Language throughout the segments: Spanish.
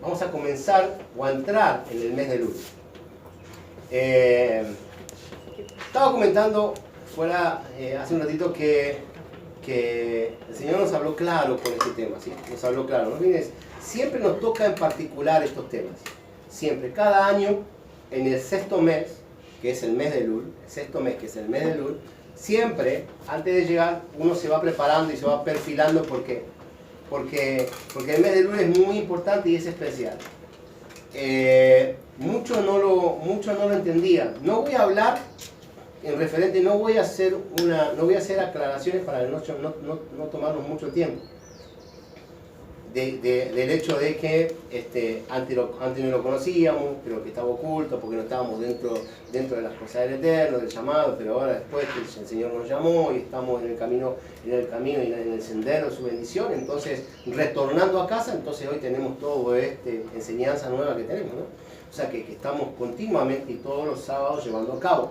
vamos a comenzar o a entrar en el mes de Elul. Estaba comentando fuera hace un ratito que el Señor nos habló claro con este tema, ¿sí? Nos habló claro, ¿no? Miren, siempre nos toca en particular estos temas. Siempre, cada año, en el sexto mes, que es el mes de Elul, el sexto mes que es el mes de Elul, siempre, antes de llegar, uno se va preparando y se va perfilando. ¿Por qué? Porque el mes de Elul es muy importante y es especial. Muchos no lo entendían. No voy a hablar en referente, no voy a hacer aclaraciones para no tomarnos mucho tiempo. Del hecho de que antes no lo conocíamos, pero que estaba oculto, porque no estábamos dentro de las cosas del Eterno, del llamado, pero ahora después que el Señor nos llamó y estamos en el camino y en el sendero de su bendición, entonces retornando a casa, entonces hoy tenemos toda esta enseñanza nueva que tenemos, ¿no? O sea que estamos continuamente y todos los sábados llevando a cabo.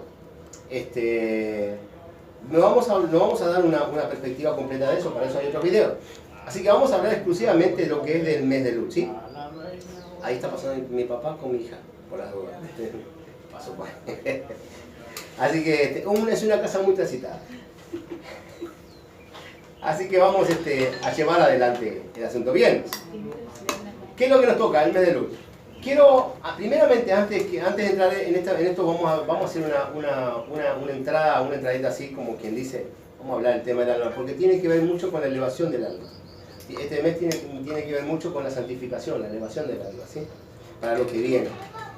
No vamos a dar una perspectiva completa de eso, para eso hay otro video. Así que vamos a hablar exclusivamente de lo que es del mes de Elul, ¿sí? Ahí está pasando mi papá con mi hija, por las dudas. Paso por ahí. Así que es una casa muy transitada. Así que vamos a llevar adelante el asunto. Bien. ¿Qué es lo que nos toca el mes de Elul? Quiero, primeramente, antes de entrar en esto, vamos a hacer una entradita así, como quien dice, vamos a hablar del tema del alma, porque tiene que ver mucho con la elevación del alma. Este mes tiene que ver mucho con la santificación, la elevación del alma, ¿sí? Para lo que viene.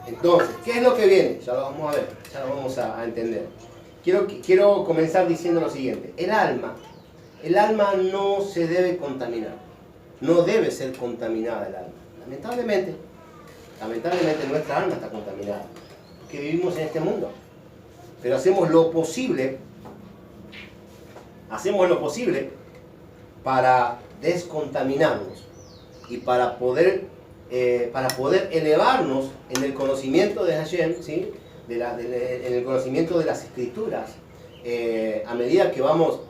Entonces, ¿qué es lo que viene? Ya lo vamos a ver, ya lo vamos a entender. Quiero comenzar diciendo lo siguiente. El alma no se debe contaminar. No debe ser contaminada el alma. Lamentablemente nuestra alma está contaminada, porque vivimos en este mundo. Pero hacemos lo posible para descontaminarnos y para poder elevarnos en el conocimiento de Hashem, ¿sí? En el conocimiento de las Escrituras, a medida que vamos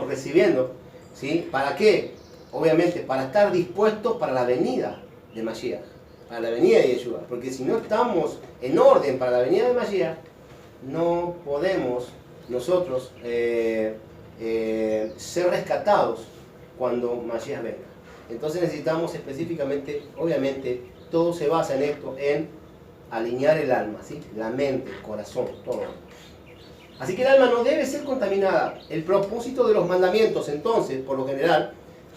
recibiendo, ¿sí? ¿Para qué? Obviamente para estar dispuestos para la venida de Mashiach, para la venida de Yeshua, porque si no estamos en orden para la venida de Mashiach, no podemos nosotros ser rescatados cuando Mashiach venga. Entonces necesitamos específicamente, obviamente, todo se basa en esto, en alinear el alma, ¿sí? La mente, el corazón, todo. Así que el alma no debe ser contaminada. El propósito de los mandamientos, entonces, por lo general,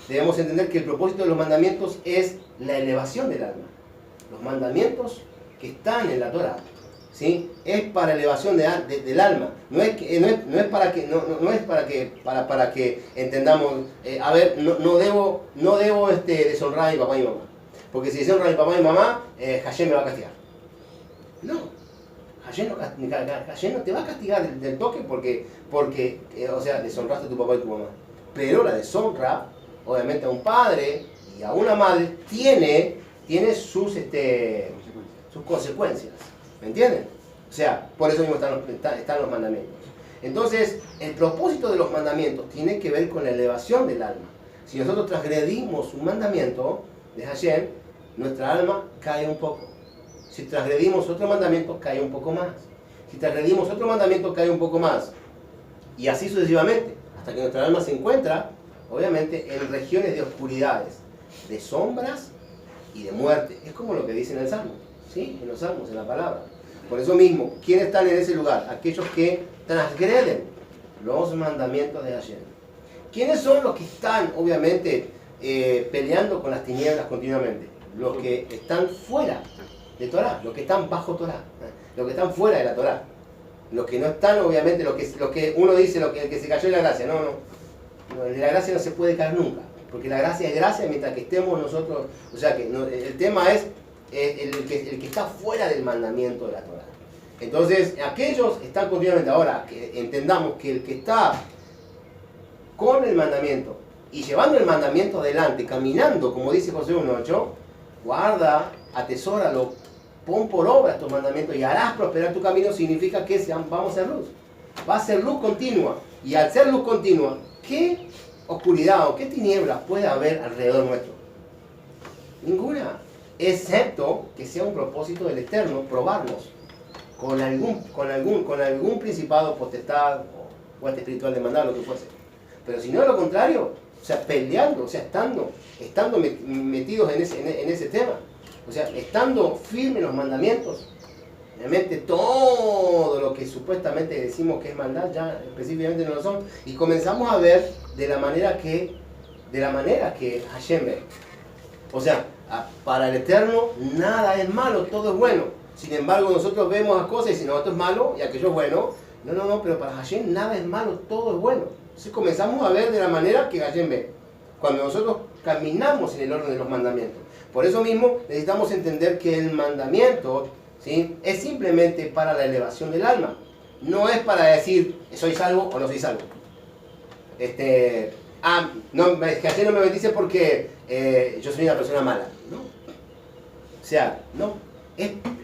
debemos entender que el propósito de los mandamientos es la elevación del alma. Los mandamientos que están en la Torah, ¿sí? Es para elevación del alma. No es para que entendamos, no debo deshonrar a mi papá y mamá. Porque si deshonro a mi papá y mamá, Hashem me va a castigar. No. Hashem no te va a castigar del toque porque deshonraste a tu papá y tu mamá. Pero la deshonra, obviamente, a un padre y a una madre tiene sus consecuencias. ¿Me entienden? O sea, por eso mismo están los mandamientos. Entonces, el propósito de los mandamientos tiene que ver con la elevación del alma. Si nosotros transgredimos un mandamiento de Hashem, nuestra alma cae un poco. Si transgredimos otro mandamiento, cae un poco más. Si transgredimos otro mandamiento, cae un poco más. Y así sucesivamente, hasta que nuestra alma se encuentra, obviamente, en regiones de oscuridades, de sombras y de muerte. Es como lo que dice en el Salmo, ¿sí? En los Salmos, en la palabra. Por eso mismo, ¿quiénes están en ese lugar? Aquellos que transgreden los mandamientos de Hashem. ¿Quiénes son los que están, obviamente, peleando con las tinieblas continuamente? Los que están fuera de Torah, los que están bajo Torah, los que están fuera de la Torah. Los que no están, obviamente, los que uno dice, el que se cayó en la gracia. No, de la gracia no se puede caer nunca. Porque la gracia es gracia mientras que estemos nosotros. O sea, que el tema es el que está fuera del mandamiento de la Torah. Entonces, aquellos están continuamente. Ahora, que entendamos que el que está con el mandamiento y llevando el mandamiento adelante, caminando, como dice Josué 1:8, guarda, atesóralo, pon por obra estos mandamientos y harás prosperar tu camino, significa que vamos a ser luz. Va a ser luz continua. Y al ser luz continua, ¿qué oscuridad o qué tinieblas puede haber alrededor nuestro? Ninguna. excepto que sea un propósito del Eterno probarnos con algún principado, potestad o arte espiritual de mandar, lo que fuese. Pero si no, lo contrario, o sea, peleando, o sea, estando metidos en ese tema, o sea, estando firmes en los mandamientos, realmente todo lo que supuestamente decimos que es maldad ya específicamente no lo son, y comenzamos a ver de la manera que Hashem ve. O sea, para el Eterno nada es malo, todo es bueno. Sin embargo, nosotros vemos las cosas y decimos, no, esto es malo y aquello es bueno. No, pero para Hashem nada es malo, todo es bueno. Entonces comenzamos a ver de la manera que Hashem ve, cuando nosotros caminamos en el orden de los mandamientos. Por eso mismo necesitamos entender que el mandamiento, ¿sí?, es simplemente para la elevación del alma. No es para decir, soy salvo o no soy salvo. No, que Hashem no me bendice porque yo soy una persona mala. No. O sea, no.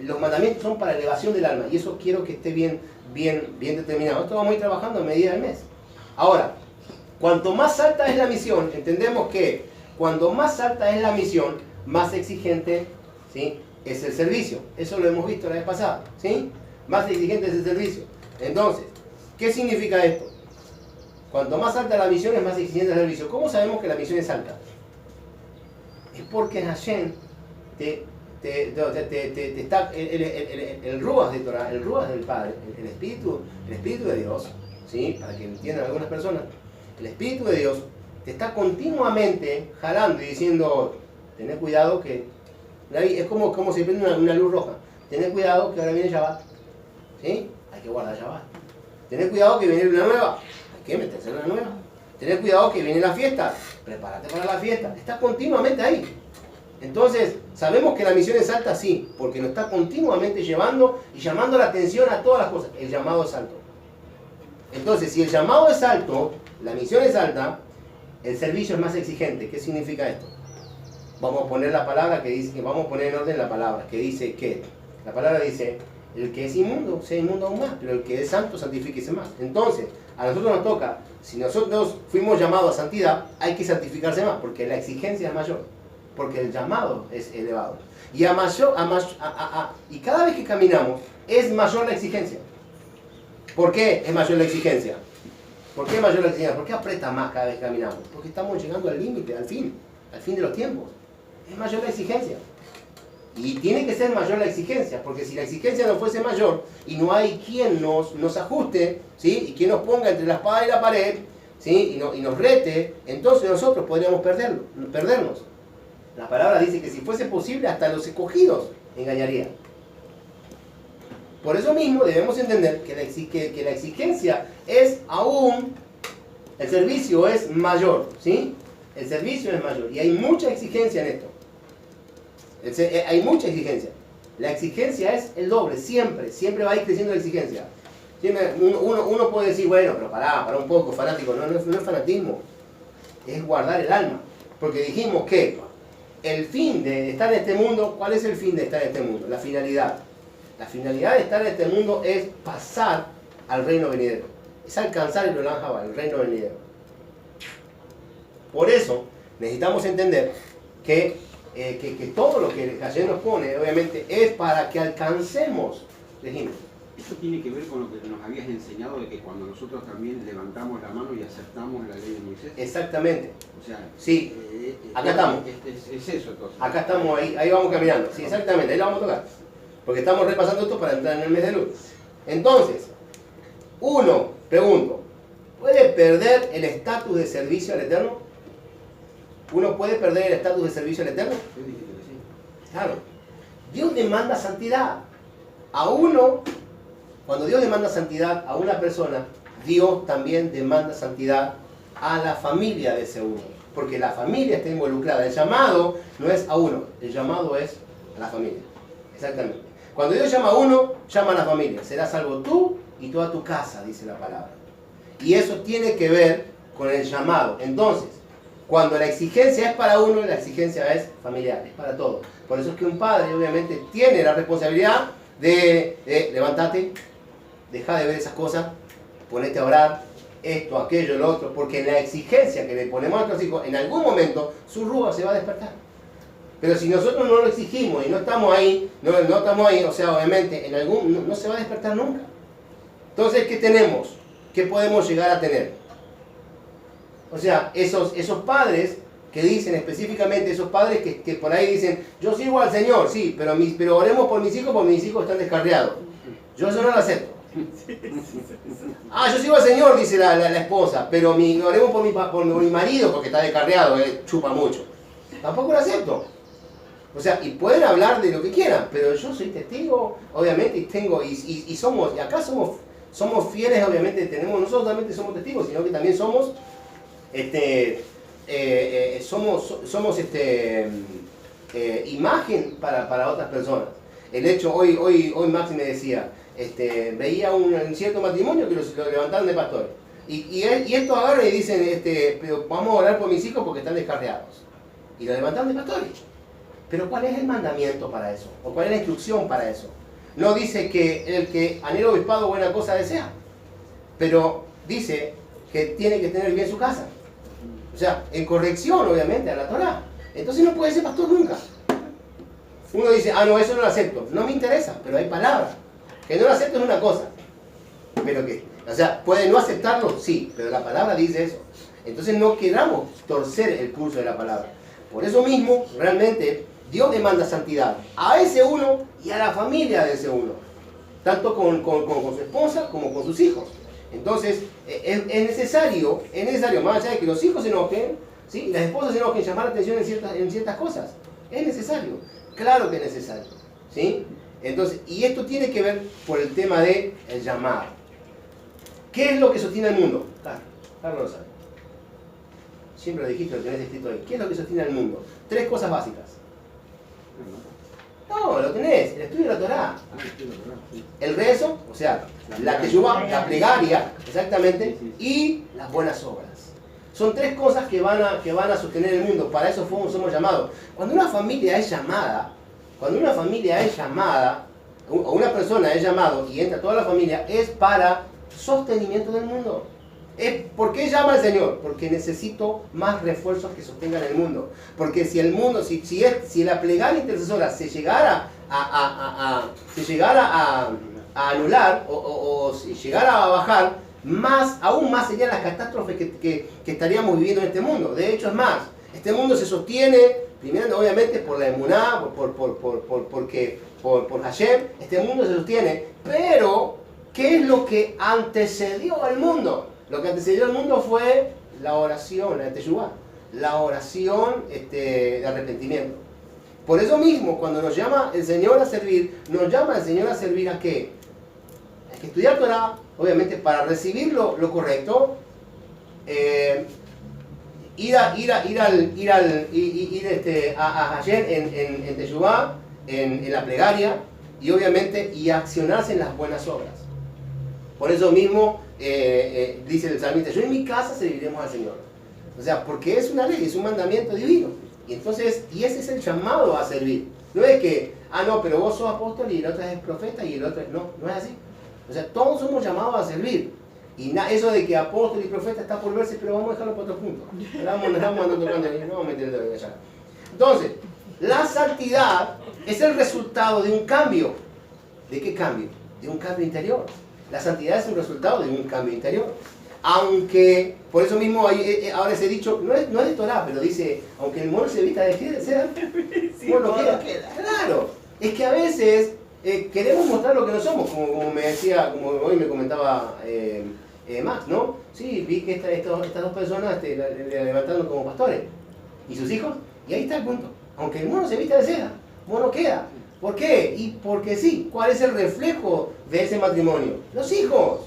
Los mandamientos son para la elevación del alma. Y eso quiero que esté bien determinado. Esto vamos a ir trabajando a medida del mes. Ahora, cuanto más alta es la misión, entendemos que cuanto más alta es la misión, más exigente, ¿sí?, es el servicio. Eso lo hemos visto la vez pasada, ¿sí? Más exigente es el servicio. Entonces, ¿qué significa esto? Cuanto más alta la misión, es más exigente el servicio. ¿Cómo sabemos que la misión es alta? Es porque Hashem te está el ruas de Torah, el ruas del Padre, el Espíritu de Dios, ¿sí?, para que entiendan algunas personas, el Espíritu de Dios te está continuamente jalando y diciendo, tened cuidado que, es como si prende una luz roja, tened cuidado que ahora viene Shabbat, ¿sí?, hay que guardar Shabbat, tened cuidado que viene una nueva, hay que meterse en una nueva, tened cuidado que viene la fiesta, prepárate para la fiesta, está continuamente ahí. Entonces, sabemos que la misión es alta, sí, porque nos está continuamente llevando y llamando la atención a todas las cosas. El llamado es alto. Entonces, si el llamado es alto, la misión es alta, el servicio es más exigente. ¿Qué significa esto? Vamos a poner la palabra que dice, vamos a poner en orden la palabra, que dice que, la palabra dice, el que es inmundo, sea inmundo aún más, pero el que es santo, santifíquese más. Entonces, a nosotros nos toca, si nosotros fuimos llamados a santidad, hay que santificarse más, porque la exigencia es mayor. Porque el llamado es elevado. Y, y cada vez que caminamos, es mayor la exigencia. ¿Por qué es mayor la exigencia? ¿Por qué es mayor la exigencia? ¿Por qué aprieta más cada vez que caminamos? Porque estamos llegando al límite, al fin de los tiempos. Es mayor la exigencia. Y tiene que ser mayor la exigencia, porque si la exigencia no fuese mayor y no hay quien nos ajuste, ¿sí?, y quien nos ponga entre la espada y la pared, ¿sí?, y nos rete, entonces nosotros podríamos perdernos. La palabra dice que si fuese posible, hasta los escogidos engañaría. Por eso mismo debemos entender que la exigencia es aún, el servicio es mayor, ¿sí? El servicio es mayor y hay mucha exigencia en esto. Hay mucha exigencia. La exigencia es el doble, siempre va a ir creciendo la exigencia. Uno puede decir, bueno, pero para un poco, fanático. No es fanatismo, es guardar el alma. Porque dijimos que el fin de estar en este mundo, ¿cuál es el fin de estar en este mundo? La finalidad. La finalidad de estar en este mundo es pasar al reino venidero. Es alcanzar el Olam Haba, el reino venidero. Por eso necesitamos entender que todo lo que Hashem nos pone, obviamente, es para que alcancemos. Dijimos. Eso tiene que ver con lo que nos habías enseñado de que cuando nosotros también levantamos la mano y aceptamos la ley de Moisés. Exactamente. O sea, sí, acá estamos. Es eso entonces. Acá estamos, ahí vamos caminando. Sí, exactamente, ahí la vamos a tocar. Porque estamos repasando esto para entrar en el mes de luz. Entonces, uno, pregunto, ¿puede perder el estatus de servicio al Eterno? ¿Uno puede perder el estatus de servicio al Eterno? Yo dije que sí. Claro. Dios demanda santidad. A uno, cuando Dios demanda santidad a una persona, Dios también demanda santidad a la familia de ese uno. Porque la familia está involucrada. El llamado no es a uno, el llamado es a la familia. Exactamente. Cuando Dios llama a uno, llama a la familia. Serás salvo tú y toda tu casa, dice la palabra. Y eso tiene que ver con el llamado. Entonces, cuando la exigencia es para uno, la exigencia es familiar, es para todos. Por eso es que un padre, obviamente, tiene la responsabilidad de levantarte, deja de ver esas cosas, ponete a orar, esto, aquello, lo otro, porque la exigencia que le ponemos a nuestros hijos, en algún momento, su ruga se va a despertar. Pero si nosotros no lo exigimos y no estamos ahí, no estamos ahí, o sea, obviamente, no se va a despertar nunca. Entonces, ¿qué tenemos? ¿Qué podemos llegar a tener? O sea, esos padres que dicen específicamente, esos padres que por ahí dicen, yo sirvo al Señor, sí, pero oremos por mis hijos porque mis hijos están descarriados. Yo eso no lo acepto. Ah, yo sirvo al Señor, dice la esposa, pero oremos por mi marido porque está descarriado, chupa mucho. Tampoco lo acepto. O sea, y pueden hablar de lo que quieran, pero yo soy testigo, obviamente, y acá somos fieles, obviamente, no solamente somos testigos, sino que también somos imagen para otras personas. El hecho, hoy Maxi me decía, veía un cierto matrimonio que lo levantaron de pastores. Y estos agarran y dicen, pero vamos a orar por mis hijos porque están descarriados. Y lo levantaron de pastores. Pero ¿cuál es el mandamiento para eso? ¿O cuál es la instrucción para eso? No dice que el que anhela obispado buena cosa desea. Pero dice que tiene que tener bien su casa. O sea, en corrección, obviamente, a la Torá. Entonces no puede ser pastor nunca. Uno dice, no, eso no lo acepto. No me interesa, pero hay palabras. Que no lo acepto es una cosa. O sea, puede no aceptarlo, sí, pero la palabra dice eso. Entonces no queramos torcer el curso de la palabra. Por eso mismo, realmente, Dios demanda santidad a ese uno y a la familia de ese uno. Tanto con su esposa como con sus hijos. Entonces, es necesario, más allá de que los hijos se enojen, ¿sí? Y las esposas se enojen, llamar la atención en ciertas cosas. Es necesario, claro que es necesario, ¿sí? Entonces, y esto tiene que ver por el tema del llamado. ¿Qué es lo que sostiene el mundo? Carlos lo sabe. Siempre lo dijiste, lo tenés escrito ahí. ¿Qué es lo que sostiene el mundo? 3 cosas básicas. No, lo tenés, el estudio de la Torá. El rezo, o sea, la teshuvá, la plegaria, exactamente, y las buenas obras. Son 3 cosas que van a sostener el mundo. Para eso somos llamados. Cuando una familia es llamada, o una persona es llamado y entra toda la familia, es para sostenimiento del mundo. ¿Por qué llama al Señor? Porque necesito más refuerzos que sostengan el mundo. Porque si el mundo, si la plegaria intercesora se llegara a anular o si llegara a bajar, aún más serían las catástrofes que estaríamos viviendo en este mundo. De hecho, es más, este mundo se sostiene, primero obviamente por la emuná, por Hashem, este mundo se sostiene, pero ¿qué es lo que antecedió al mundo? Lo que antecedió al mundo fue la oración, la teshuvá, la oración de arrepentimiento. Por eso mismo, cuando nos llama el Señor a servir, nos llama el Señor a servir ¿a qué? Hay que estudiar Torah, obviamente, para recibir lo correcto, ir a Hashem en teshuvá, en la plegaria, y obviamente, y accionarse en las buenas obras. Por eso mismo, dice el salmista, yo en mi casa serviremos al Señor. O sea, porque es una ley, es un mandamiento divino. Y entonces, ese es el llamado a servir. No es que, no, pero vos sos apóstol y el otro es profeta y el otro es... No, no es así. O sea, todos somos llamados a servir. Y eso de que apóstol y profeta está por verse, pero vamos a dejarlo para otro punto. No vamos a meter el dedo allá. Entonces, la santidad es el resultado de un cambio. ¿De qué cambio? De un cambio interior. La santidad es un resultado de un cambio interior. Aunque, por eso mismo ahora ese dicho, no es de Torah, pero dice, aunque el mono se vista de seda, bueno, queda. Claro, es que a veces queremos mostrar lo que no somos, como me decía, como hoy me comentaba Max, ¿no? Sí, vi que estas 2 personas le levantaron como pastores. ¿Y sus hijos? Y ahí está el punto. Aunque el mono se vista de seda, mono queda. ¿Por qué? Y porque sí. ¿Cuál es el reflejo de ese matrimonio? Los hijos.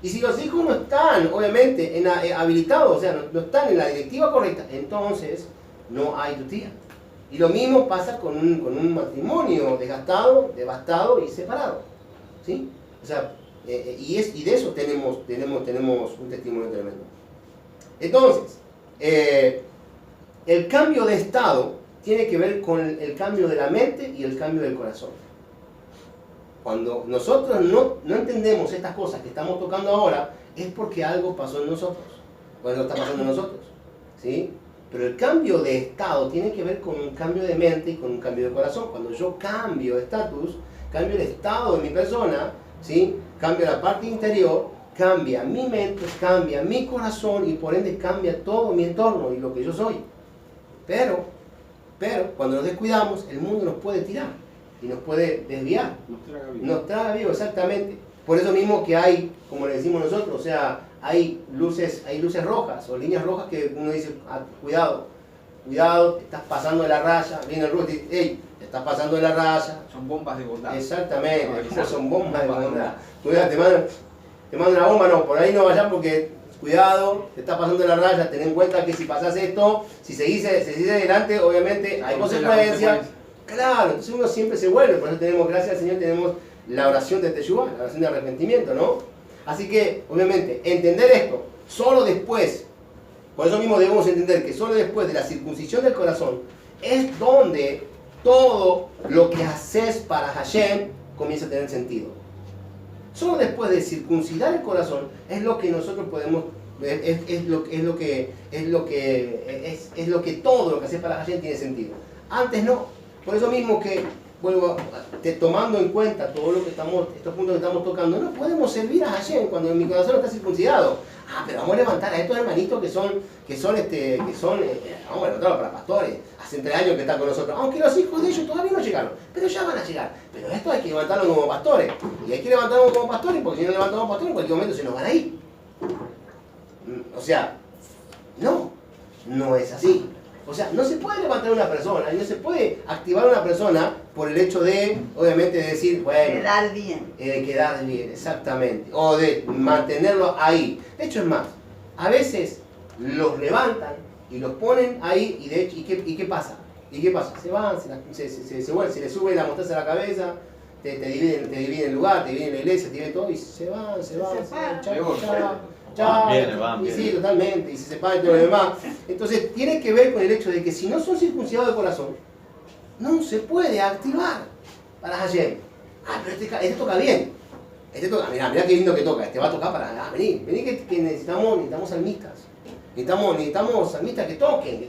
Y si los hijos no están, obviamente, habilitados, o sea, no están en la directiva correcta, entonces no hay tutía. Y lo mismo pasa con un matrimonio desgastado, devastado y separado. ¿Sí? O sea, y de eso tenemos un testimonio tremendo. Entonces, el cambio de estado tiene que ver con el cambio de la mente y el cambio del corazón. Cuando nosotros no entendemos estas cosas que estamos tocando ahora, es porque algo pasó en nosotros, o algo está pasando en nosotros, ¿sí? Pero el cambio de estado tiene que ver con un cambio de mente y con un cambio de corazón. Cuando yo cambio de estatus, cambio el estado de mi persona, ¿sí? Cambio la parte interior, cambia mi mente, cambia mi corazón y por ende cambia todo mi entorno y lo que yo soy. Pero cuando nos descuidamos, el mundo nos puede tirar y nos puede desviar. Nos traga vivo, exactamente. Por eso mismo que hay, como le decimos nosotros, o sea, hay luces rojas o líneas rojas que uno dice, ah, cuidado, te estás pasando de la raya. Viene el rojo y dice, hey, te estás pasando de la raya. Son bombas de bondad. Exactamente, son bombas de bondad. Cuidado, te mando una bomba, no, por ahí no vayas porque, cuidado, te estás pasando de la raya. Ten en cuenta que si pasas esto, si se dice adelante, obviamente hay consecuencias. Claro, entonces uno siempre se vuelve, por eso tenemos, gracias al Señor, tenemos la oración de Teshuvá, la oración de arrepentimiento, ¿no? Así que, obviamente, entender esto, solo después, por eso mismo debemos entender que solo después de la circuncisión del corazón, es donde todo lo que haces para Hashem comienza a tener sentido. Solo después de circuncidar el corazón es lo que nosotros podemos, es lo que todo lo que haces para Hashem tiene sentido. Antes no. Por eso mismo que, vuelvo tomando en cuenta todo lo que estos puntos que estamos tocando, no podemos servir a Hashem cuando mi corazón está circuncidado. Ah, pero vamos a levantar a estos hermanitos que son vamos a levantarlos para pastores. Hace 3 años que están con nosotros, aunque los hijos de ellos todavía no llegaron, pero ya van a llegar. Pero esto hay que levantarlos como pastores. Y hay que levantarlos como pastores, porque si no levantamos pastores, en cualquier momento se nos van a ir. O sea, no es así. O sea, no se puede levantar una persona y no se puede activar una persona por el hecho de, obviamente, de decir, bueno... Quedar bien. Quedar bien, exactamente. O de mantenerlo ahí. De hecho, es más, a veces los levantan y los ponen ahí y de hecho, ¿y qué pasa? ¿Y qué pasa? Se van, se vuelven, se les sube la mostaza a la cabeza, te dividen el lugar, te dividen la iglesia, te dividen todo y se van, chao, y sí, totalmente, y se separan y todo lo demás. Entonces, tiene que ver con el hecho de que si no son circuncidados de corazón, no se puede activar para Hashem. Ah, pero este toca bien. Este toca, mirá qué lindo que toca. Este va a tocar para, vení que necesitamos salmistas. Necesitamos salmistas que toquen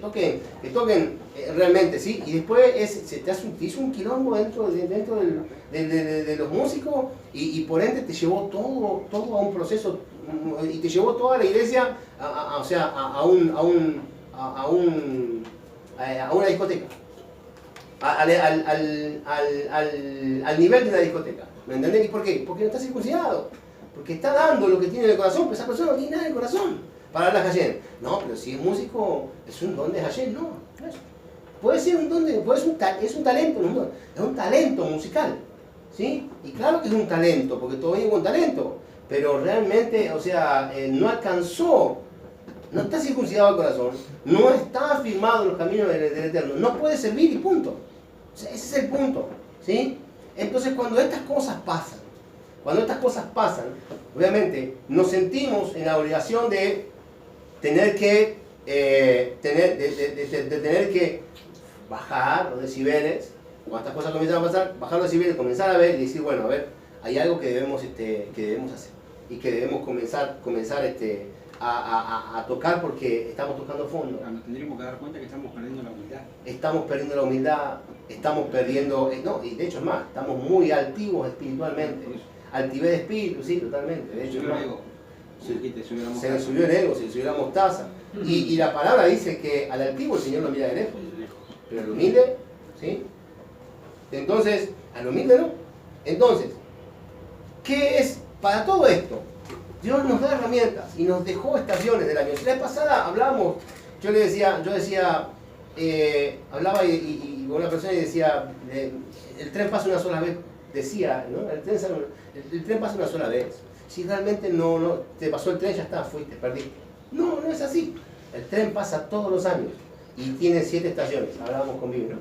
realmente, ¿sí? Y después te hizo un quilombo dentro de los músicos y por ende te llevó todo a un proceso y te llevó toda la iglesia a una discoteca. Al nivel de una discoteca. ¿Me entendés? ¿Y por qué? Porque no está circuncidado. Porque está dando lo que tiene en el corazón, pero esa persona no tiene nada en el corazón para hablar a Hashem. No, pero si es músico, es un don de Hashem, no es. Puede ser un don es un talento, no, es un talento musical. ¿Sí? Y claro que es un talento, porque todo viene con talento. Pero realmente, o sea, no alcanzó, no está circuncidado el corazón, no está afirmado en los caminos del Eterno, no puede servir y punto. O sea, ese es el punto, ¿sí? Entonces, cuando estas cosas pasan, obviamente nos sentimos en la obligación de tener que, tener que bajar los decibeles, cuando estas cosas comienzan a pasar, bajar los decibeles, comenzar a ver y decir, bueno, a ver, hay algo que debemos hacer y que debemos comenzar a tocar porque estamos tocando fondo. Nos tendríamos que dar cuenta que estamos perdiendo la humildad. Estamos perdiendo la humildad, estamos perdiendo, no, y de hecho es más, estamos muy altivos espiritualmente. Altivez de espíritu, sí, totalmente. De hecho, es más. Se le subió el ego, se le subió la mostaza. Y la palabra dice que al altivo el Señor lo mira de lejos, pero al humilde, ¿sí? Entonces, al humilde no. Entonces, ¿qué es para todo esto? Dios nos da herramientas y nos dejó estaciones del año. La vez pasada hablábamos, yo decía, hablaba y con una persona y decía, el tren pasa una sola vez, decía, ¿no? El tren pasa una sola vez. Si realmente no te pasó el tren, ya está, fuiste, perdiste. No es así. El tren pasa todos los años y tiene 7 estaciones. Hablábamos con Vivi, ¿no?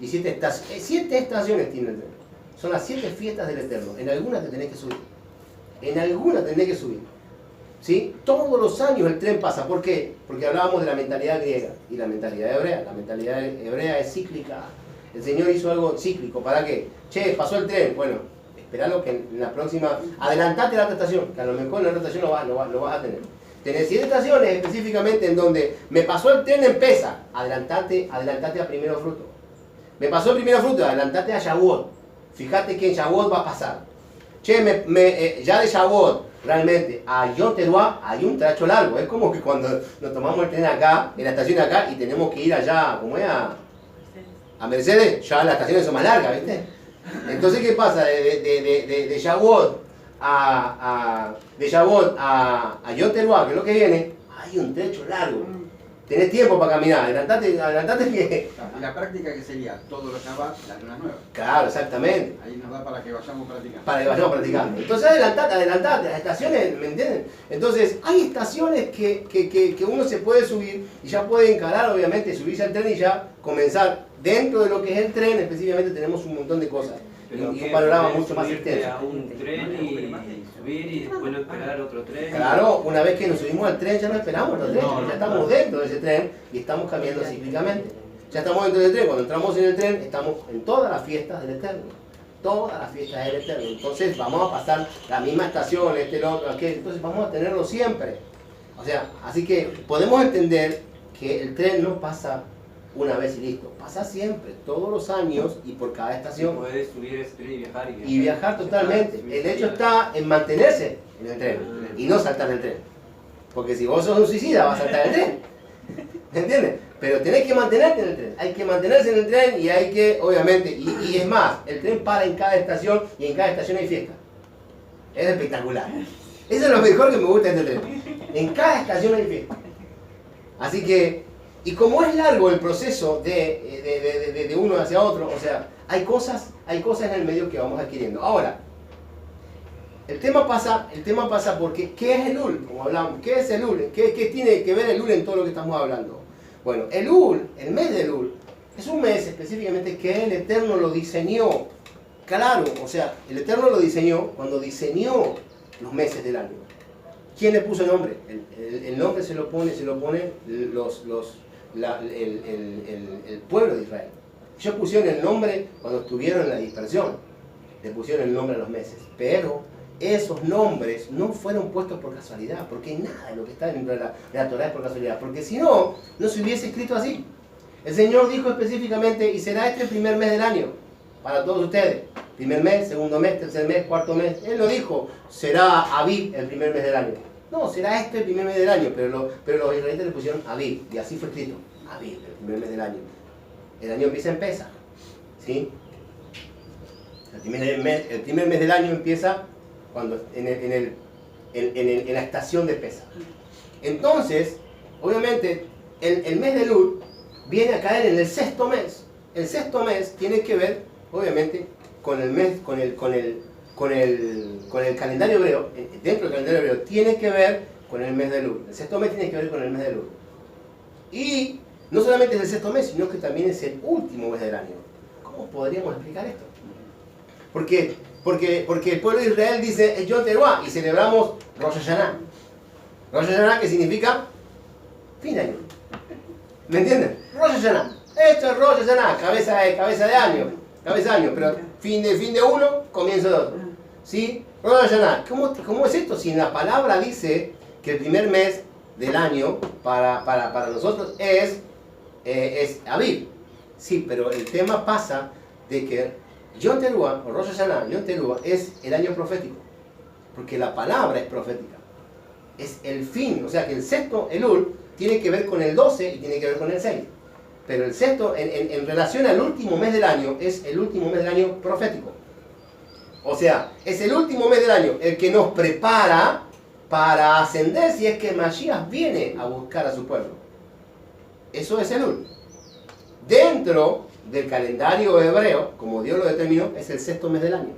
Y 7 estaciones tiene el tren. Son las 7 fiestas del Eterno. En alguna te tenés que subir. ¿Sí? Todos los años el tren pasa. ¿Por qué? Porque hablábamos de la mentalidad griega y la mentalidad hebrea. La mentalidad hebrea es cíclica. El Señor hizo algo cíclico. ¿Para qué? Che, pasó el tren. Bueno, esperalo que en la próxima... Adelantate la otra estación, que a lo mejor en la otra estación lo vas a tener. Tenés 7 estaciones específicamente en donde me pasó el tren en Pesa, adelantate a primero fruto. Me pasó el primero fruto, adelantate a Shavuot. Fíjate que en Shavuot va a pasar. Che, ya de Shavuot realmente a Yom Teruah hay un trecho largo. Es como que cuando nos tomamos el tren acá, en la estación de acá, y tenemos que ir allá, ¿cómo es? A Mercedes, ya las estaciones son más largas, ¿viste? Entonces, ¿qué pasa? De Shavuot de Shavuot a Yom Teruah, que es lo que viene, hay un trecho largo. Tenés tiempo para caminar, adelantate que... La práctica que sería todos los Shabbat, las lunas nuevas. Claro, exactamente. Ahí nos da para que vayamos practicando. Para que vayamos practicando. Entonces adelantate, las estaciones, ¿me entienden? Entonces hay estaciones que uno se puede subir y ya puede encarar, obviamente, subirse al tren y ya comenzar. Dentro de lo que es el tren, específicamente tenemos un montón de cosas. Y un panorama mucho más extenso. A un tren y subir y después no esperar otro tren. Claro, una vez que nos subimos al tren ya no esperamos otro tren, ya estamos dentro de ese tren y estamos cambiando cíclicamente. Ya estamos dentro del tren, cuando entramos en el tren estamos en todas las fiestas del Eterno. Todas las fiestas del Eterno. Entonces vamos a pasar la misma estación, el otro, aquel, entonces vamos a tenerlo siempre. O sea, así que podemos entender que el tren no pasa una vez y listo, pasa siempre, todos los años y por cada estación. Puedes subir ese tren y viajar. Y viajar totalmente. El hecho está en mantenerse en el tren y no saltar del tren. Porque si vos sos un suicida vas a saltar del tren. ¿Me entiendes? Pero tenés que mantenerte en el tren. Hay que mantenerse en el tren y hay que, obviamente, y es más, el tren para en cada estación y en cada estación hay fiesta. Es espectacular. Eso es lo mejor que me gusta de este tren. En cada estación hay fiesta. Así que, y como es largo el proceso de uno hacia otro, o sea, hay cosas en el medio que vamos adquiriendo. Ahora, el tema pasa porque, ¿qué es Elul? Como hablamos, ¿qué es Elul? ¿Qué tiene que ver Elul en todo lo que estamos hablando? Bueno, Elul, el mes de Elul, es un mes específicamente que el Eterno lo diseñó. Claro, o sea, el Eterno lo diseñó cuando diseñó los meses del año. ¿Quién le puso el nombre? El nombre se lo pone el pueblo de Israel. Ellos pusieron el nombre cuando estuvieron en la dispersión. Le pusieron el nombre a los meses. Pero esos nombres no fueron puestos por casualidad. Porque nada de lo que está dentro de la Torah es por casualidad. Porque si no, no se hubiese escrito así. El Señor dijo específicamente, y será este el primer mes del año. Para todos ustedes. Primer mes, segundo mes, tercer mes, cuarto mes. Él no dijo, será Aviv el primer mes del año. No, será este el primer mes del año, pero los israelitas le pusieron Aviv, y así fue escrito, Aviv, el primer mes del año. El año empieza en Pesaj, ¿sí? El primer mes del año empieza cuando en la estación de Pesaj. Entonces, obviamente, el mes de Elul viene a caer en el sexto mes. El sexto mes tiene que ver, obviamente, con el calendario hebreo. Dentro del calendario hebreo tiene que ver con el mes de Elul. El sexto mes tiene que ver con el mes de Elul. Y no solamente es el sexto mes, sino que también es el último mes del año. ¿Cómo podríamos explicar esto? Porque el pueblo de Israel dice Yom Teruah y celebramos Rosh Hashanah. Rosh Hashanah, que significa fin de año. ¿Me entienden? Rosh Hashanah. Esto es Rosh Hashanah, cabeza de año. Pero fin de uno, comienzo de otro. ¿Sí? Rosh Hashanah. ¿Cómo es esto? Si en la palabra dice que el primer mes del año para nosotros es Aviv. Sí, pero el tema pasa de que Yom Teruah, o Rosh Hashanah, Yom Teruah, es el año profético. Porque la palabra es profética. Es el fin, o sea que el sexto, Elul, tiene que ver con el 12 y tiene que ver con el 6. Pero el sexto, en relación al último mes del año, es el último mes del año profético. O sea, es el último mes del año el que nos prepara para ascender si es que Mashiach viene a buscar a su pueblo. Eso es Elul. Dentro del calendario hebreo, como Dios lo determinó, es el sexto mes del año.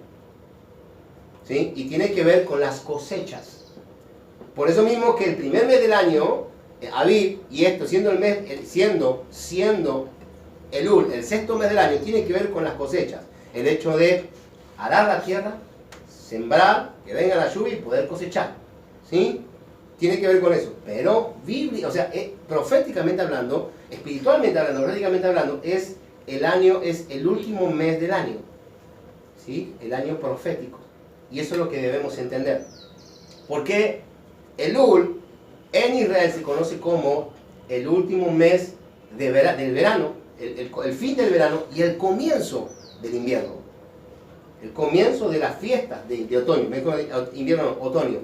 ¿Sí? Y tiene que ver con las cosechas. Por eso mismo que el primer mes del año, Aviv, y esto siendo el mes, siendo Elul, el sexto mes del año, tiene que ver con las cosechas. El hecho de arar la tierra, sembrar, que venga la lluvia y poder cosechar. ¿Sí? Tiene que ver con eso. Pero, proféticamente hablando, espiritualmente hablando, prácticamente hablando, es el último mes del año. ¿Sí? El año profético. Y eso es lo que debemos entender. Porque Elul en Israel se conoce como el último mes del verano, el fin del verano y el comienzo del invierno. El comienzo de las fiestas de otoño, invierno, otoño.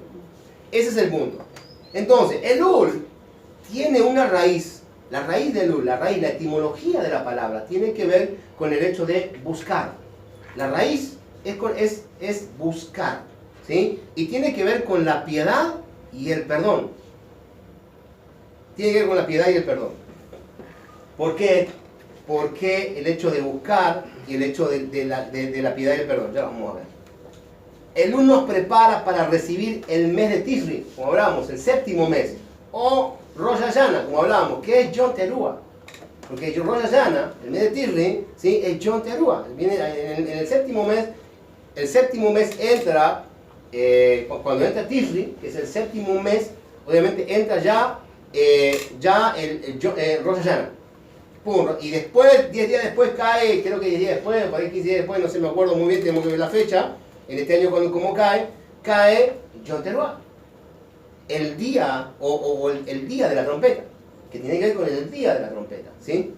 Ese es el punto. Entonces, Elul tiene una raíz. La raíz de Elul, la etimología de la palabra, tiene que ver con el hecho de buscar. La raíz es buscar, ¿sí? Y tiene que ver con la piedad y el perdón. Tiene que ver con la piedad y el perdón. ¿Por qué? Porque el hecho de buscar y el hecho de la piedad y el perdón. Ya vamos a ver. Elul nos prepara para recibir el mes de Tisri, como hablábamos, el séptimo mes. O Rosh Hashanah, como hablábamos, que es Yom Teruah. Porque Rosh Hashanah, el mes de Tisri, ¿sí? Es Yom Teruah. Viene en el séptimo mes. El séptimo mes entra, cuando entra Tisri, que es el séptimo mes, obviamente entra ya Rosh Hashanah. Pum, y después, 10 días después cae, creo que 10 días después, por ahí 15 días después, no sé, me acuerdo muy bien, tenemos que ver la fecha, en este año como cae Yom Teruah. El día, el día de la trompeta, que tiene que ver con el día de la trompeta, ¿sí?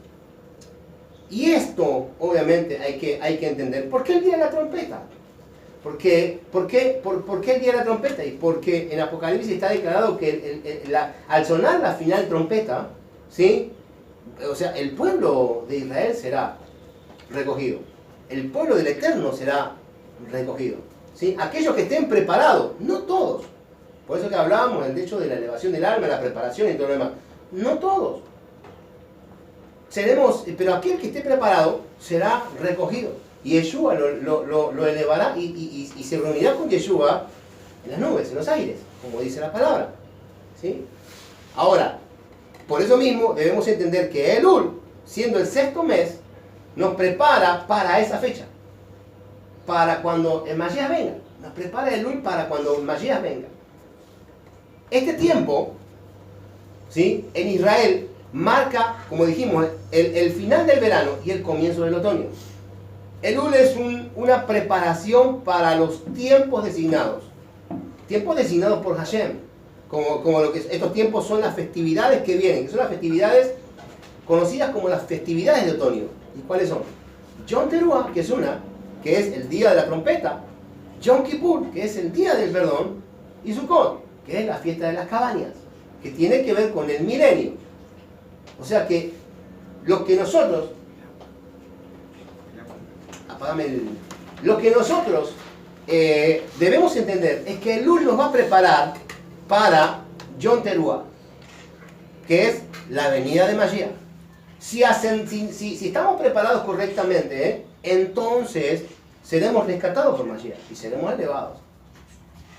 Y esto, obviamente, hay que entender. ¿Por qué el día de la trompeta? ¿Por qué el día de la trompeta? Y porque en Apocalipsis está declarado que al sonar la final trompeta, ¿sí? O sea, el pueblo de Israel será recogido. El pueblo del Eterno será recogido, ¿sí? Aquellos que estén preparados, no todos. Por eso que hablábamos del hecho de la elevación del alma, la preparación y todo lo demás. No todos. Pero aquel que esté preparado será recogido. Y Yeshua lo elevará y se reunirá con Yeshua en las nubes, en los aires, como dice la palabra, ¿sí? Ahora, por eso mismo debemos entender que Elul, siendo el sexto mes, nos prepara para esa fecha. Para cuando el Mashiach venga. Nos prepara Elul para cuando el Mashiach venga. Este tiempo, ¿sí? En Israel marca, como dijimos, el final del verano y el comienzo del otoño. Elul es una preparación para los tiempos designados. Tiempos designados por Hashem. Como lo que estos tiempos son las festividades que vienen, que son las festividades conocidas como las festividades de otoño. ¿Y cuáles son? Yom Teruah, que es el día de la trompeta. Yom Kippur, que es el día del perdón. Y Sukkot, que es la fiesta de las cabañas, que tiene que ver con el milenio. O sea que lo que nosotros debemos entender es que Elul nos va a preparar para Yom Teruah, que es la venida de Mashiach. Si estamos preparados correctamente, entonces seremos rescatados por Mashiach y seremos elevados.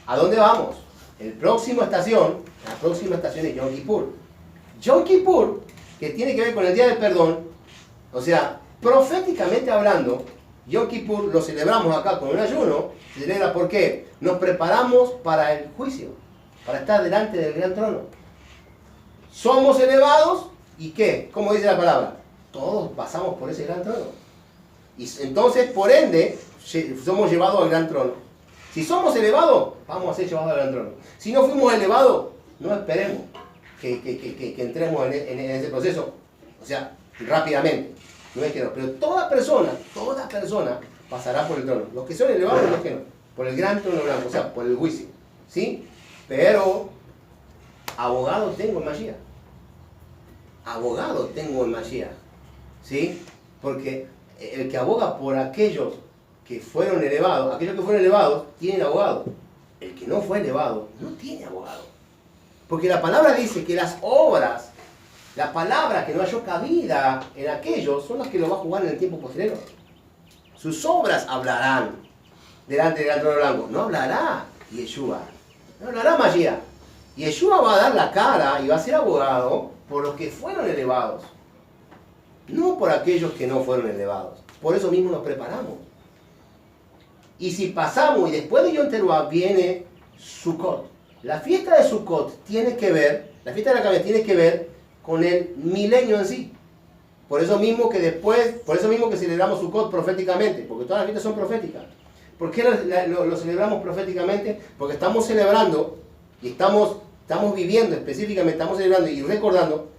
¿A dónde vamos? La próxima estación es Yom Kippur. Yom Kippur, que tiene que ver con el día del perdón, o sea, proféticamente hablando, Yom Kippur lo celebramos acá con un ayuno. Se celebra porque nos preparamos para el juicio, para estar delante del gran trono. Somos elevados y ¿qué? ¿Cómo dice la palabra? Todos pasamos por ese gran trono. Y entonces, por ende, somos llevados al gran trono. Si somos elevados, vamos a ser llevados al gran trono. Si no fuimos elevados, no esperemos que entremos en ese proceso. O sea, rápidamente. No es que no. Pero toda persona pasará por el trono. Los que son elevados y los que no. Por el gran trono blanco, o sea, por el juicio. ¿Sí? Pero, abogado tengo en Mashiach. Abogado tengo en Mashiach. ¿Sí? Porque el que aboga por aquellos que fueron elevados, tienen abogado. El que no fue elevado, no tiene abogado. Porque la palabra dice que las obras, la palabra que no halló cabida en aquellos, son las que lo va a jugar en el tiempo posterior. Sus obras hablarán delante del gran trono blanco. No hablará Yeshua. No hablará Mashiach. Yeshua va a dar la cara y va a ser abogado por los que fueron elevados. No por aquellos que no fueron elevados. Por eso mismo nos preparamos. Y si pasamos, y después de Yom Teruah viene Sukkot. La fiesta de Sukkot tiene que ver, la fiesta de la cabeza tiene que ver con el milenio en sí. Por eso mismo que celebramos Sukkot proféticamente, porque todas las fiestas son proféticas. ¿Por qué lo celebramos proféticamente? Porque estamos celebrando y estamos estamos viviendo específicamente, estamos celebrando y recordando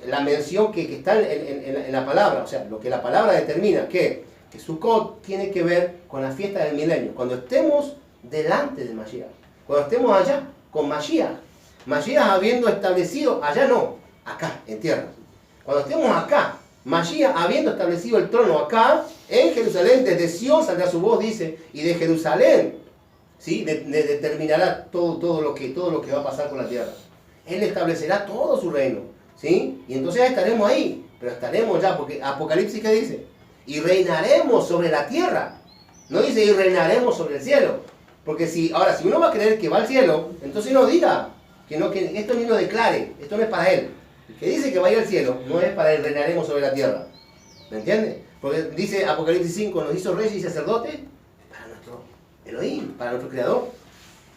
la mención que está en la palabra, o sea, lo que la palabra determina, que Sukkot tiene que ver con la fiesta del milenio. Cuando estemos delante de Mashiach, cuando estemos allá con Mashiach, Mashiach habiendo establecido, allá no, acá, en tierra. Cuando estemos acá, Mashiach habiendo establecido el trono acá, en Jerusalén, desde Sion saldrá su voz, dice, y de Jerusalén, ¿sí? Determinará todo lo que va a pasar con la tierra. Él establecerá todo su reino, ¿sí? Y entonces ya estaremos ahí, pero estaremos ya, porque Apocalipsis, ¿qué dice? Y reinaremos sobre la tierra. No dice y reinaremos sobre el cielo. Porque si uno va a creer que va al cielo, entonces no diga que esto ni lo declare, esto no es para él. El que dice que va a ir al cielo no es para él, reinaremos sobre la tierra. ¿Me entiende? Porque dice Apocalipsis 5, nos hizo reyes y sacerdotes para nuestro Elohim, para nuestro Creador.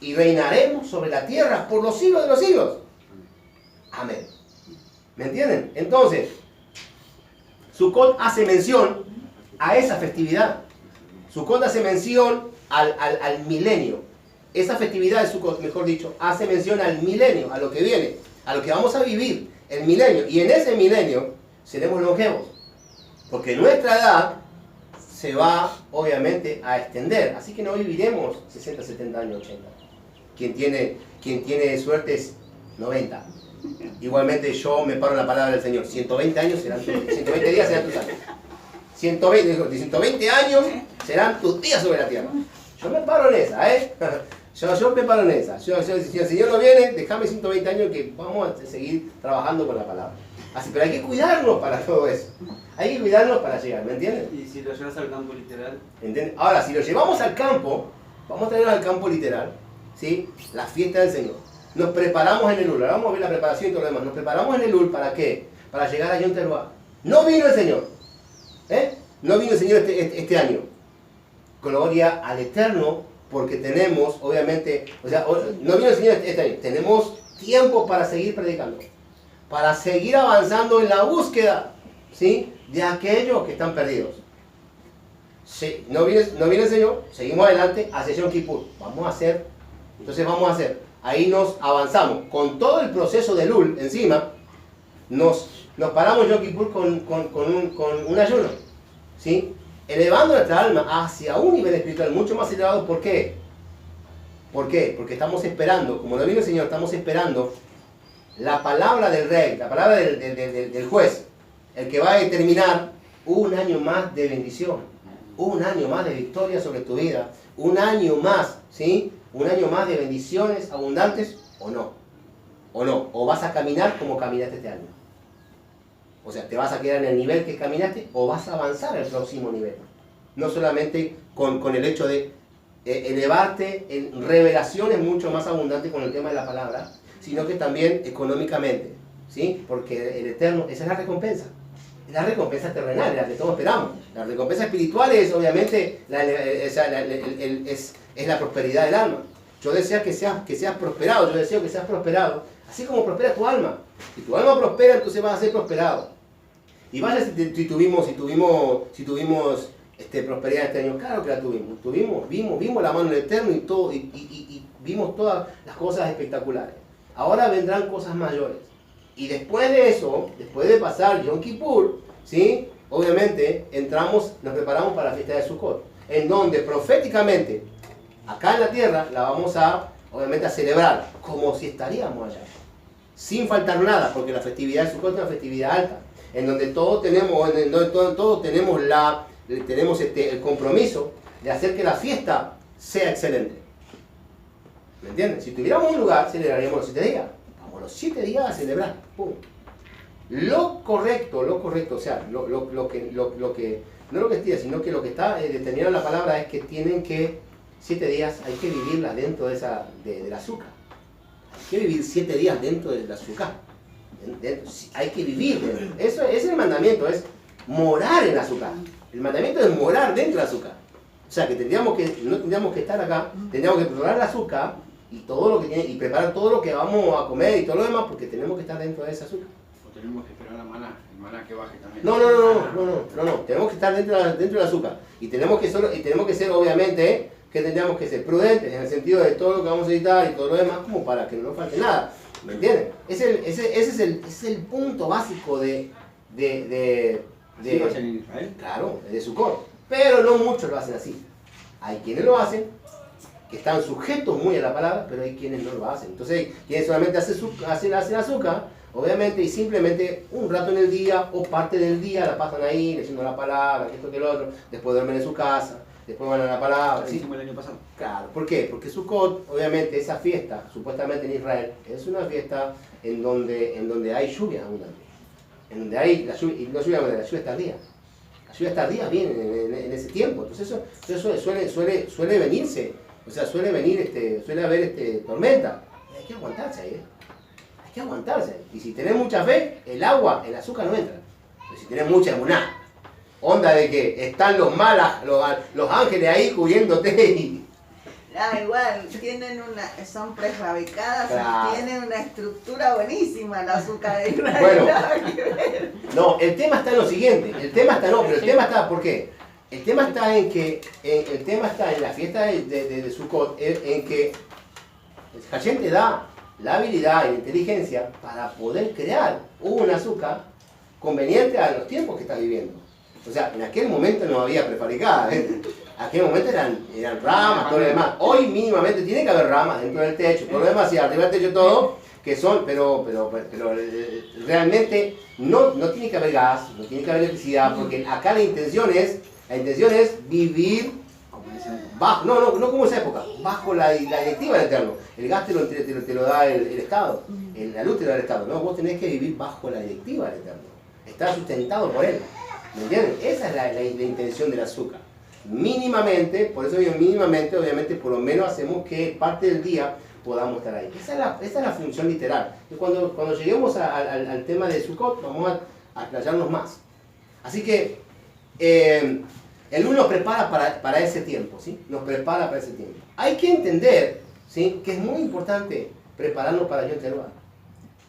Y reinaremos sobre la tierra por los siglos de los siglos. Amén. ¿Me entienden? Entonces, Sukkot hace mención a esa festividad. Sukkot hace mención al milenio. Esa festividad de Sukkot, mejor dicho, hace mención al milenio, a lo que viene, a lo que vamos a vivir, el milenio. Y en ese milenio seremos longevos. Porque nuestra edad se va, obviamente, a extender. Así que no viviremos 60, 70 años, 80. Quien tiene suerte es 90. Igualmente yo me paro en la palabra del Señor. 120 años serán 120 días serán tus años. 120 años serán tus días sobre la tierra. Yo me paro en esa, Yo me paro en esa. Si el Señor no viene, déjame 120 años que vamos a seguir trabajando con la palabra. Así, pero hay que cuidarnos para todo eso. Hay que cuidarnos para llegar, ¿me entienden? Y si lo llevas al campo literal. ¿Entienden? Ahora, si lo llevamos al campo, vamos a traerlo al campo literal, ¿sí? La fiesta del Señor. Nos preparamos en el Elul. Ahora vamos a ver la preparación y todo lo demás. Nos preparamos en el Elul, ¿para qué? Para llegar a Yom Teruah. No vino el Señor. No vino el Señor este año. Gloria al Eterno, porque tenemos, obviamente, no vino el Señor este año. Tenemos tiempo para seguir predicando. Para seguir avanzando en la búsqueda, ¿sí? De aquellos que están perdidos. Sí, no viene el Señor, seguimos adelante hacia Yom Kippur. Vamos a hacer. Ahí nos avanzamos. Con todo el proceso de Elul encima, nos paramos Yom Kippur con un ayuno, ¿sí? Elevando nuestra alma hacia un nivel espiritual mucho más elevado. ¿Por qué? ¿Por qué? Porque estamos esperando, como no vino el Señor, estamos esperando la palabra del rey, la palabra del juez, el que va a determinar un año más de bendición, un año más de victoria sobre tu vida, un año más, ¿sí? Un año más de bendiciones abundantes o no. O vas a caminar como caminaste este año. O sea, te vas a quedar en el nivel que caminaste o vas a avanzar al próximo nivel. No solamente con el hecho de elevarte en revelaciones mucho más abundantes con el tema de la palabra, sino que también económicamente, ¿sí? Porque el Eterno, esa es la recompensa. Es la recompensa terrenal, la que todos esperamos. La recompensa espiritual es, obviamente, es la prosperidad del alma. Yo deseo que seas prosperado, así como prospera tu alma. Si tu alma prospera, entonces vas a ser prosperado. Y vaya si tuvimos prosperidad este año, claro que la tuvimos. Vimos la mano del Eterno y todo, y vimos todas las cosas espectaculares. Ahora vendrán cosas mayores. Y después de eso, después de pasar Yom Kippur, ¿sí? Obviamente nos preparamos para la fiesta de Sukkot, en donde proféticamente, acá en la tierra, la vamos obviamente a celebrar, como si estaríamos allá. Sin faltar nada, porque la festividad de Sukkot es una festividad alta, en donde todos tenemos el compromiso de hacer que la fiesta sea excelente. ¿Me entienden? Si tuviéramos un lugar, celebraríamos los 7 días. Vamos los 7 días a celebrar. ¡Pum! Lo correcto, o sea, no lo que estoy, sino que lo que está determinado en la palabra es que 7 días hay que vivirla dentro del azúcar. Hay que vivir 7 días dentro del azúcar. Hay que vivir dentro. Eso es el mandamiento, es morar en el azúcar. El mandamiento es morar dentro del azúcar. O sea, que no tendríamos que estar acá, tendríamos que preparar el azúcar y preparar todo lo que vamos a comer y todo lo demás, porque tenemos que estar dentro de ese azúcar. O tenemos que esperar el maná que baje también. No. Tenemos que estar dentro del azúcar. Y tenemos que ser, obviamente, que tendríamos que ser prudentes en el sentido de todo lo que vamos a editar y todo lo demás, como para que no nos falte nada. ¿Me entienden? Ese es el punto básico ¿Sí lo hacen en Israel? claro, de Sukkot. Pero no muchos lo hacen así. Hay quienes lo hacen, que están sujetos muy a la palabra, pero hay quienes no lo hacen. Entonces, quienes solamente hacen azúcar, obviamente, y simplemente un rato en el día o parte del día la pasan ahí leyendo la palabra, que esto, que lo otro, después duermen en su casa, después van a la palabra. Lo ¿sí? hicimos el año pasado. Claro, ¿por qué? Porque Sukkot, obviamente, esa fiesta, supuestamente en Israel, es una fiesta en donde hay lluvia abundante. En donde hay la lluvia, y no lluvia abundante, la lluvia tardía. La lluvia tardía viene en ese tiempo. Entonces eso suele venirse, o sea, suele haber tormenta. Y hay que aguantarse ahí, hay que aguantarse. Y si tenés mucha fe, el agua, el azúcar no entra. Pero si tenés mucha emuná, onda de que están los ángeles ahí cubriéndote y... Ah, igual, son prefabricadas, Claro. y tienen una estructura buenísima el azúcar de Israel. Bueno. Nada que ver. No, el tema está en lo siguiente, pero el tema está, ¿por qué? El tema está en la fiesta de Sukkot, en que Hashem te da la habilidad y la inteligencia para poder crear un azúcar conveniente a los tiempos que estás viviendo. O sea, en aquel momento no había prefabricada, ¿eh? En aquel momento eran ramas, todo lo demás. Hoy mínimamente tiene que haber ramas dentro del techo, todo lo demás, y arriba del techo todo, que son, pero realmente no tiene que haber gas, no tiene que haber electricidad, porque acá la intención es vivir bajo, no como esa época, bajo la directiva del Eterno. El gas te lo da el Estado, la luz te lo da el Estado, no, vos tenés que vivir bajo la directiva del Eterno, estar sustentado por él, ¿me entienden? Esa es la intención del azúcar. Mínimamente, por eso digo mínimamente, obviamente por lo menos hacemos que parte del día podamos estar ahí. Esa es la función literal. Y cuando lleguemos al tema de Sukkot, vamos a explayarnos más. Así que el uno nos prepara para ese tiempo, ¿sí? Nos prepara para ese tiempo. Hay que entender, ¿sí?, que es muy importante prepararnos para Yom Teruah.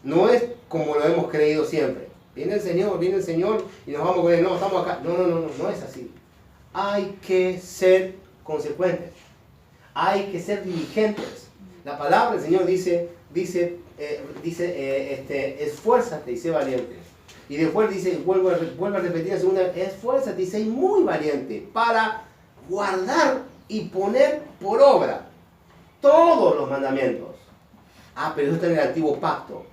No es como lo hemos creído siempre. Viene el Señor y nos vamos con él. No, estamos acá. No es así. Hay que ser consecuentes. Hay que ser diligentes. La palabra del Señor dice, esfuérzate y sé valiente. Y después dice, vuelvo a repetir la segunda, esfuérzate y sé muy valiente para guardar y poner por obra todos los mandamientos. Ah, pero eso está en el antiguo pacto.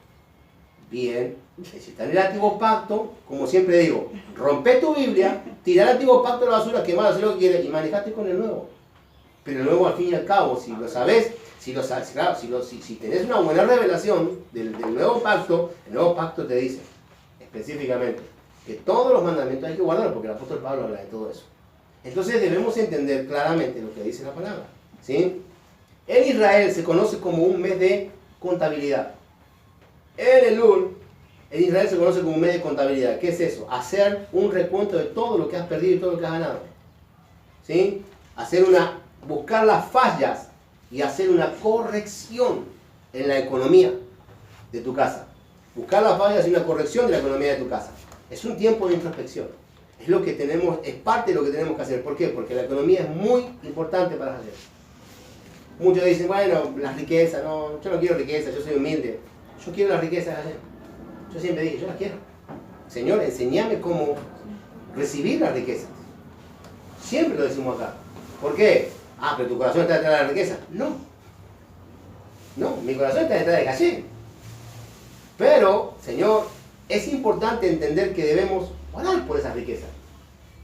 Bien, si está en el antiguo pacto, como siempre digo, rompe tu Biblia, tira el antiguo pacto a la basura, quemalo, haz lo que quieres y manejate con el nuevo. Pero el nuevo, al fin y al cabo, si lo sabes, si tenés una buena revelación del nuevo pacto, el nuevo pacto te dice específicamente que todos los mandamientos hay que guardarlos, porque el apóstol Pablo habla de todo eso. Entonces debemos entender claramente lo que dice la palabra, ¿sí? En Israel se conoce como un mes de contabilidad. En Elul, en Israel se conoce como un mes de contabilidad. ¿Qué es eso? Hacer un recuento de todo lo que has perdido y todo lo que has ganado, ¿sí? Buscar las fallas y hacer una corrección en la economía de tu casa. Buscar las fallas y una corrección de la economía de tu casa. Es un tiempo de introspección. Es parte de lo que tenemos que hacer. ¿Por qué? Porque la economía es muy importante para hacer. Muchos dicen, bueno, las riquezas, no, yo no quiero riquezas, yo soy humilde. Yo quiero las riquezas de ayer. Yo siempre digo, yo las quiero. Señor, enséñame cómo recibir las riquezas. Siempre lo decimos acá. ¿Por qué? Ah, pero tu corazón está detrás de la riqueza. No, mi corazón está detrás de Hashem. Pero, Señor, es importante entender que debemos orar por esas riquezas.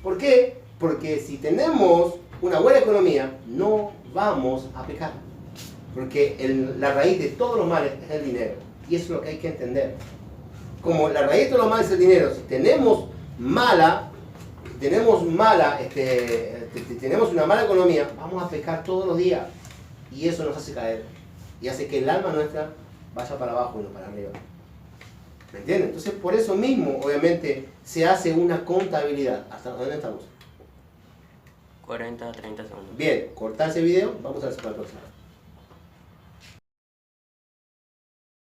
¿Por qué? Porque si tenemos una buena economía, no vamos a pecar. Porque la raíz de todos los males es el dinero. Y eso es lo que hay que entender. Como la raíz de todos los males es el dinero, si tenemos una mala economía, vamos a pecar todos los días. Y eso nos hace caer. Y hace que el alma nuestra vaya para abajo y no para arriba. ¿Me entienden? Entonces, por eso mismo, obviamente, se hace una contabilidad. ¿Hasta dónde estamos? 40 a 30 segundos. Bien, cortar ese video, vamos a la próxima.